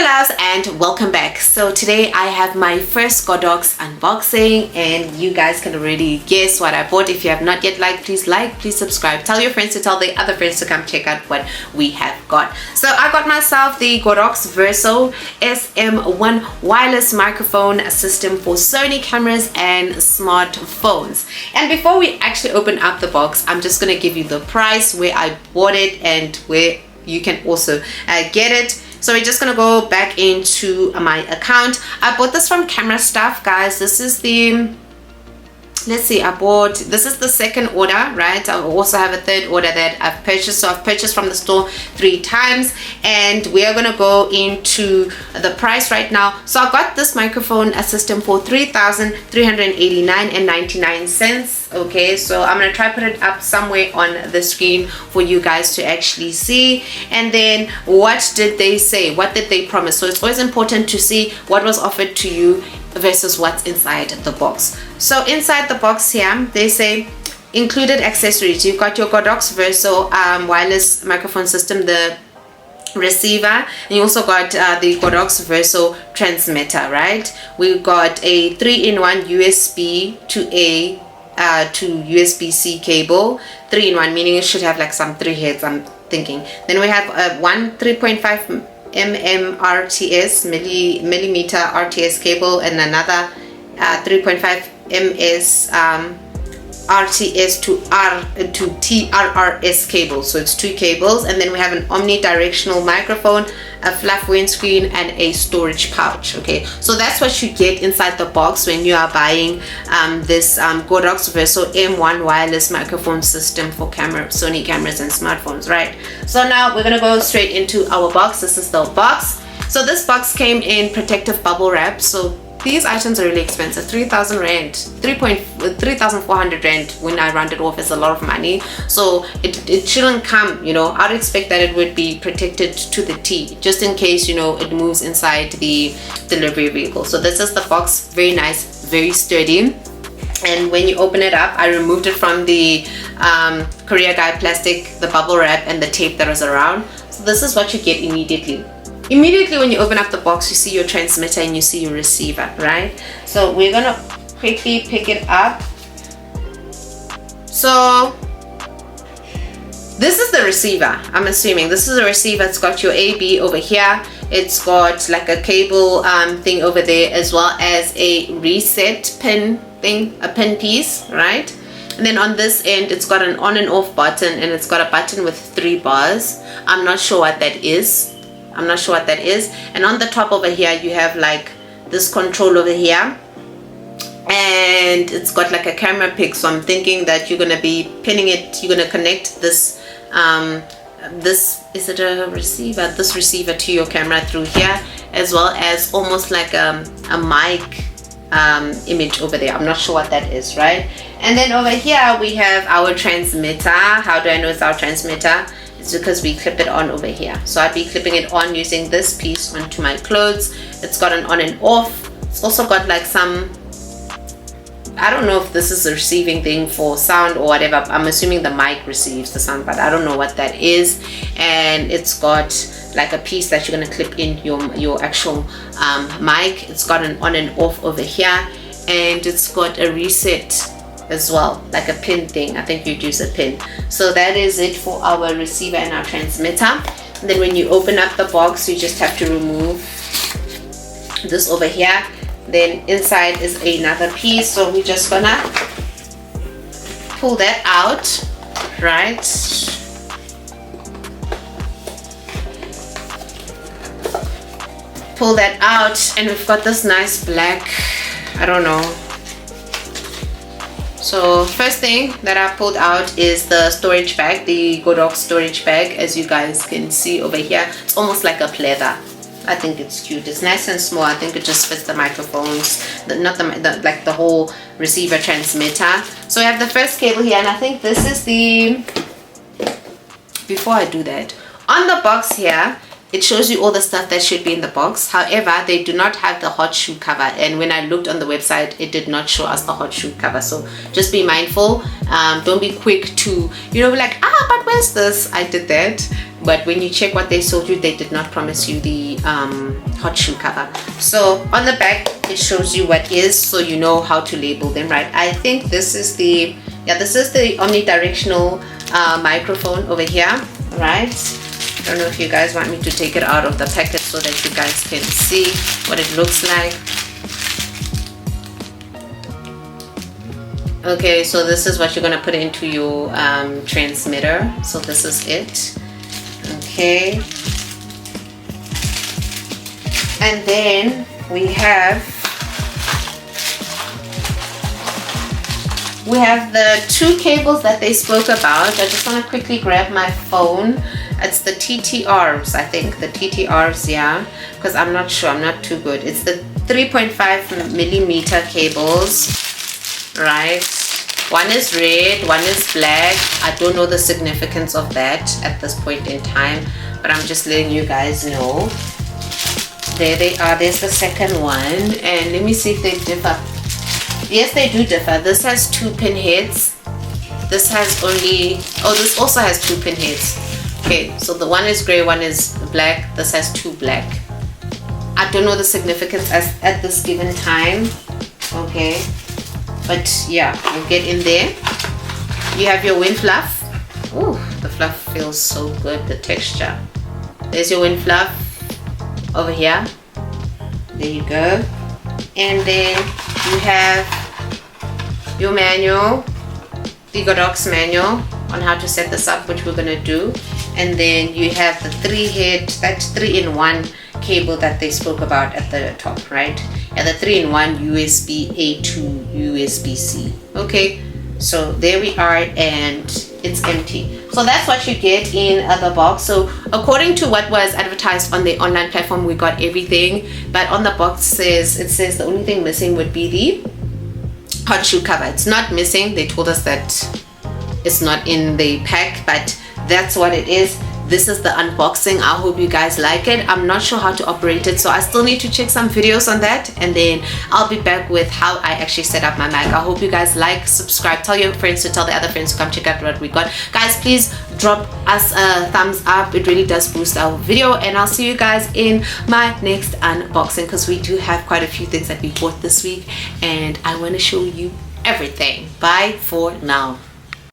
loves, and welcome back. So today I have my first Godox unboxing, and you guys can already guess what I bought. If you have not yet like, please subscribe, tell your friends to tell the other friends to come check out what we have got. So I got myself the Godox Virso SM1 wireless microphone system for Sony cameras and smartphones. And before we actually open up the box, I'm just going to give you the price, where I bought it and where you can also get it. So we're just gonna go back into my account. I bought this from Camera Stuff, guys. This is the, let's see, this is the second order, right? I also have a third order that I've purchased. So I've purchased from the store 3 times, and we are gonna go into the price right now. So I got this microphone system for $3,389.99. Okay, so I'm gonna try put it up somewhere on the screen for you guys to actually see. And then what did they say? What did they promise? So it's always important to see what was offered to you versus what's inside the box. So inside the box here, they say included accessories. You've got your Godox Virso wireless microphone system, the receiver, and you also got the Godox Virso transmitter, right? We've got a 3-in-1 USB to A to USB-C cable, 3-in-1, meaning it should have like some 3 heads, I'm thinking. Then we have a 3.5 millimeter RTS cable, and another 3.5 ms RTS to TRRS cable. So it's 2 cables. And then we have an omnidirectional microphone, a fluff windscreen, and a storage pouch. Okay, so that's what you get inside the box when you are buying this Godox Virso M1 wireless microphone system for Sony cameras and smartphones, right? So now we're gonna go straight into our box. This is the box. So this box came in protective bubble wrap. So these items are really expensive. 3,000 rand, 3,400 rand. When I round it off, is a lot of money. So it shouldn't come, you know. I'd expect that it would be protected to the T, just in case, you know, it moves inside the delivery vehicle. So this is the box. Very nice, very sturdy. And when you open it up, I removed it from the Korea Guy plastic, the bubble wrap, and the tape that was around. So this is what you get immediately. Immediately when you open up the box, you see your transmitter and you see your receiver, right? So we're gonna quickly pick it up. So this is the receiver. I'm assuming this is the receiver. It's got your AB over here. It's got like a cable thing over there, as well as a reset pin thing, a pin piece, right? And then on this end, it's got an on and off button, and it's got a button with 3 bars. I'm not sure what that is. And on the top over here, you have like this control over here, and it's got like a camera pick. So I'm thinking that you're gonna be pinning it, you're gonna connect this is it a receiver, this receiver to your camera through here, as well as almost like a mic image over there. I'm not sure what that is, right? And then over here we have our transmitter. How do I know it's our transmitter? It's because we clip it on over here. So I'd be clipping it on using this piece onto my clothes. It's got an on and off. It's also got like some, I don't know if this is a receiving thing for sound or whatever. I'm assuming the mic receives the sound, but I don't know what that is. And it's got like a piece that you're gonna clip in your actual mic. It's got an on and off over here, and it's got a reset as well, like a pin thing. I think you'd use a pin. So that is it for our receiver and our transmitter. And then when you open up the box, you just have to remove this over here. Then inside is another piece, so we're just gonna pull that out, right? Pull that out, and we've got this nice black, I don't know. So first thing that I pulled out is the storage bag, the Godox storage bag. As you guys can see over here, it's almost like a pleather. I think it's cute. It's nice and small. I think it just fits the microphones, like the whole receiver transmitter. So we have the first cable here, and I think this is the, before I do that, on the box here, it shows you all the stuff that should be in the box. However, they do not have the hot shoe cover, and when I looked on the website, it did not show us the hot shoe cover. So just be mindful. Don't be quick to, you know, be like, but where's this? I did that. But when you check what they sold you, they did not promise you the hot shoe cover. So on the back, it shows you what is, so you know how to label them, right? I think this is the omnidirectional microphone over here, right? I don't know if you guys want me to take it out of the packet so that you guys can see what it looks like. Okay, so this is what you're going to put into your transmitter. So this is it. Okay. And then we have the two cables that they spoke about. I just want to quickly grab my phone. It's the TTRs, I think, the TTRs, yeah, because I'm not sure, I'm not too good. It's the 3.5 millimeter cables, right? One is red, one is black. I don't know the significance of that at this point in time, but I'm just letting you guys know. There they are. There's the second one, and let me see if they differ. Yes, they do differ. This has 2 pin heads. This has only, this also has 2 pin heads. Okay, so the one is gray, one is black. This has 2 black. I don't know the significance at this given time. Okay, but yeah, we'll get in there. You have your wind fluff. Ooh, the fluff feels so good, the texture. There's your wind fluff over here. There you go. And then you have your manual, the Godox manual on how to set this up, which we're gonna do. And then you have the 3-head, that's 3-in-1 cable that they spoke about at the top, right? And the 3-in-1 USB A to USB-C. Okay, so there we are, and it's empty. So that's what you get in the box. So according to what was advertised on the online platform, we got everything, but on the box it says the only thing missing would be the hot shoe cover. It's not missing. They told us that it's not in the pack, but that's what it is. This is the unboxing. I hope you guys like it. I'm not sure how to operate it, so I still need to check some videos on that, and then I'll be back with how I actually set up my mic. I hope you guys like, subscribe, tell your friends to tell the other friends to come check out what we got. Guys, please drop us a thumbs up. It really does boost our video, and I'll see you guys in my next unboxing, because we do have quite a few things that we bought this week, and I want to show you everything. Bye for now.